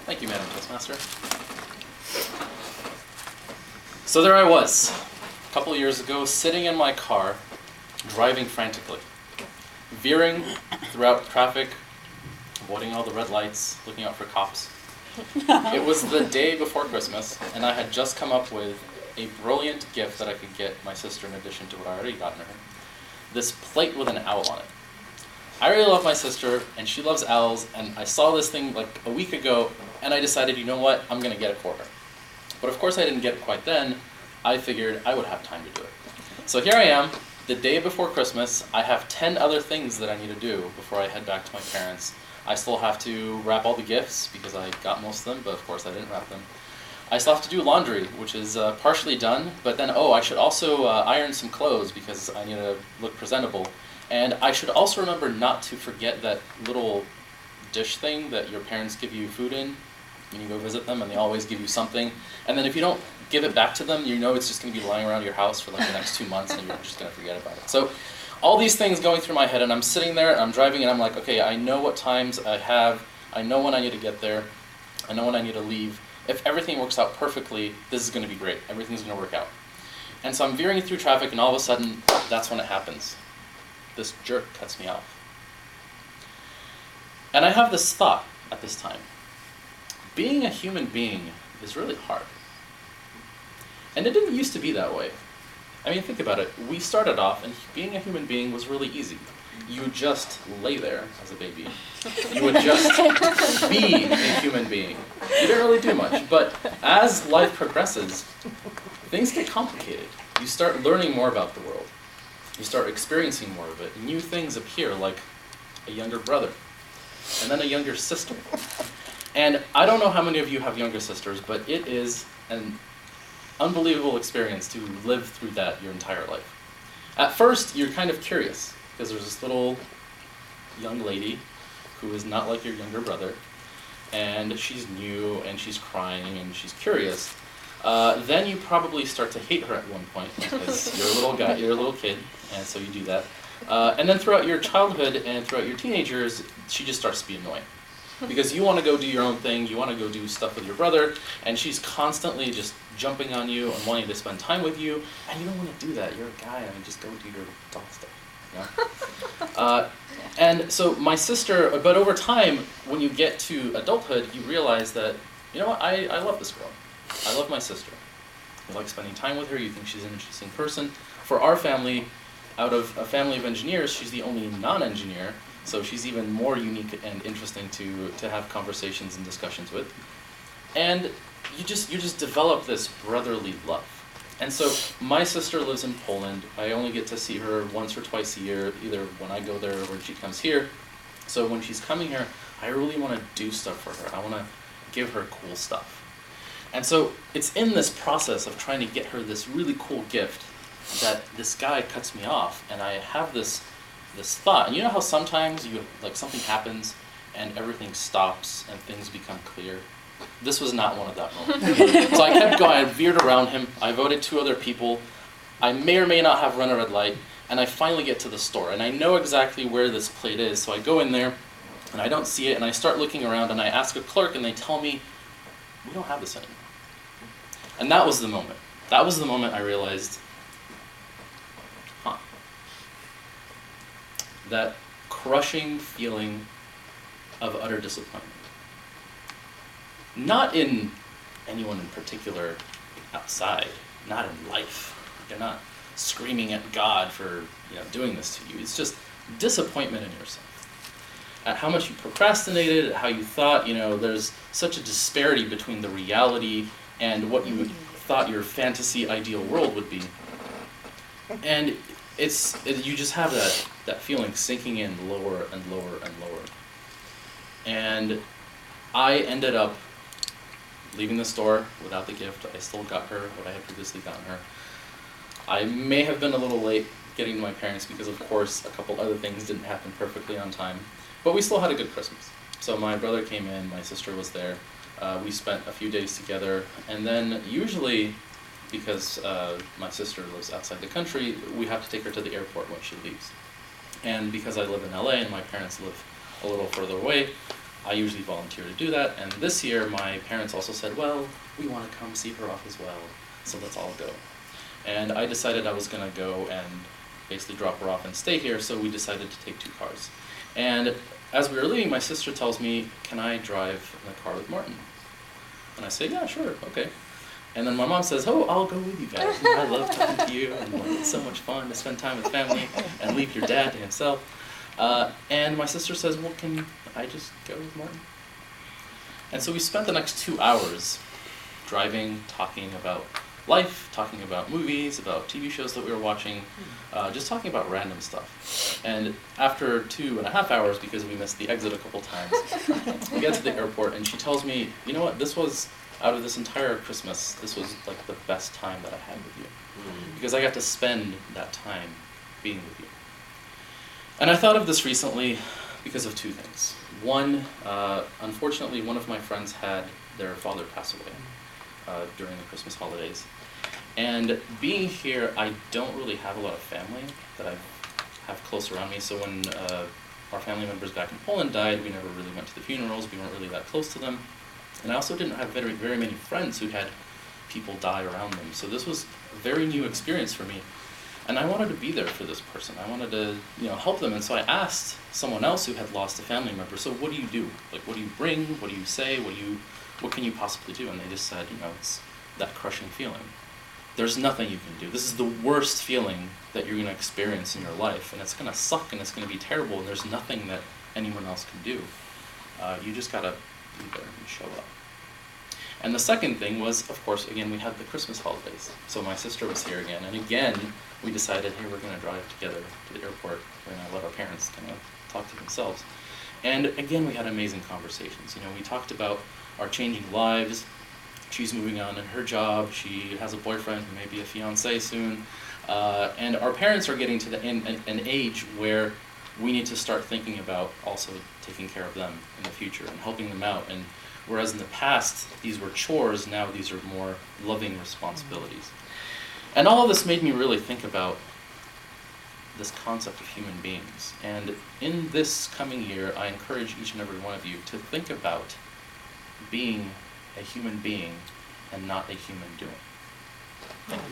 Thank you, Madam Toastmaster. So there I was, a couple of years ago, sitting in my car, driving frantically, veering throughout traffic, avoiding all the red lights, looking out for cops. It was the day before Christmas, and I had just come up with a brilliant gift that I could get my sister in addition to what I already gotten her. This plate with an owl on it. I really love my sister, and she loves owls, and I saw this thing like a week ago, and I decided, you know what, I'm going to get it for her. But of course I didn't get it quite then. I figured I would have time to do it. So here I am, the day before Christmas. I have 10 other things that I need to do before I head back to my parents. I still have to wrap all the gifts, because I got most of them, but of course I didn't wrap them. I still have to do laundry, which is partially done, but then, I should also iron some clothes, because I need to look presentable. And I should also remember not to forget that little dish thing that your parents give you food in when you go visit them, and they always give you something. And then if you don't give it back to them, you know it's just going to be lying around your house for like the next 2 months, and you're just going to forget about it. So all these things going through my head, and I'm sitting there, and I'm driving, and I'm like, okay, I know what times I have, I know when I need to get there, I know when I need to leave. If everything works out perfectly, this is going to be great. Everything's going to work out. And so I'm veering through traffic, and all of a sudden, that's when it happens. This jerk cuts me off. And I have this thought at this time. Being a human being is really hard. And it didn't used to be that way. I mean, think about it. We started off, and being a human being was really easy. You would just lay there as a baby. You would just be a human being. You didn't really do much. But as life progresses, things get complicated. You start learning more about the world. You start experiencing more of it. New things appear, like a younger brother, and then a younger sister. And I don't know how many of you have younger sisters, but it is an unbelievable experience to live through that your entire life. At first, you're kind of curious, because there's this little young lady who is not like your younger brother, and she's new, and she's crying, and she's curious. Then you probably start to hate her at one point, because you're a little guy, you're a little kid, and so you do that. And then throughout your childhood and throughout your teenagers, she just starts to be annoying. Because you want to go do your own thing, you want to go do stuff with your brother, and she's constantly just jumping on you and wanting to spend time with you, and you don't want to do that. You're a guy, I mean, just go do your doll stuff. You know? And so my sister, but over time, when you get to adulthood, you realize that, you know what, I love this girl. I love my sister. You like spending time with her, you think she's an interesting person. For our family, out of a family of engineers, she's the only non-engineer, so she's even more unique and interesting to have conversations and discussions with. And you just develop this brotherly love. And so my sister lives in Poland. I only get to see her once or twice a year, either when I go there or when she comes here. So when she's coming here, I really want to do stuff for her. I want to give her cool stuff. And so it's in this process of trying to get her this really cool gift that this guy cuts me off, and I have this thought. And you know how sometimes something happens and everything stops and things become clear? This was not one of that moments. So I kept going, I veered around him, I voted 2 other people, I may or may not have run a red light, and I finally get to the store, and I know exactly where this plate is, so I go in there, and I don't see it, and I start looking around, and I ask a clerk, and they tell me, we don't have this anymore. And that was the moment. That was the moment I realized, that crushing feeling of utter disappointment. Not in anyone in particular outside, not in life. You're not screaming at God for doing this to you. It's just disappointment in yourself. At how much you procrastinated, at how you thought, there's such a disparity between the reality and what you thought your fantasy ideal world would be. And you just have that feeling sinking in lower and lower and lower. And I ended up leaving the store without the gift. I still got her what I had previously gotten her. I may have been a little late getting to my parents because, of course, a couple other things didn't happen perfectly on time. But we still had a good Christmas. So my brother came in, my sister was there. We spent a few days together. And then usually, because my sister lives outside the country, we have to take her to the airport when she leaves. And because I live in LA and my parents live a little further away, I usually volunteer to do that, and this year my parents also said, well, we want to come see her off as well, so let's all go. And I decided I was going to go and basically drop her off and stay here, so we decided to take 2 cars. And as we were leaving, my sister tells me, can I drive in the car with Martin? And I say, yeah, sure, okay. And then my mom says, oh, I'll go with you guys. I love talking to you, and it's so much fun to spend time with family and leave your dad to himself. And my sister says, well, can I just go with Martin? And so we spent the next 2 hours driving, talking about life, talking about movies, about TV shows that we were watching, just talking about random stuff. And after 2.5 hours, because we missed the exit a couple times, we get to the airport and she tells me, you know what, this was, out of this entire Christmas, this was like the best time that I had with you. Because I got to spend that time being with you. And I thought of this recently because of 2 things. One, unfortunately, one of my friends had their father pass away during the Christmas holidays. And being here, I don't really have a lot of family that I have close around me. So when our family members back in Poland died, we never really went to the funerals. We weren't really that close to them. And I also didn't have very, very many friends who had people die around them. So this was a very new experience for me. And I wanted to be there for this person. I wanted to, help them. And so I asked someone else who had lost a family member, so what do you do? Like, what do you bring? What do you say? What can you possibly do? And they just said, it's that crushing feeling. There's nothing you can do. This is the worst feeling that you're going to experience in your life. And it's going to suck and it's going to be terrible. And there's nothing that anyone else can do. You just got to be there and show up. And the second thing was, of course, again, we had the Christmas holidays. So my sister was here again, and again, we decided, hey, we're going to drive together to the airport. We're going to let our parents kind of talk to themselves. And again, we had amazing conversations. We talked about our changing lives. She's moving on in her job. She has a boyfriend who may be a fiancé soon. And our parents are getting to an age where we need to start thinking about also taking care of them in the future and helping them out. And whereas in the past, these were chores, now these are more loving responsibilities. And all of this made me really think about this concept of human beings. And in this coming year, I encourage each and every one of you to think about being a human being and not a human doing. Thank you.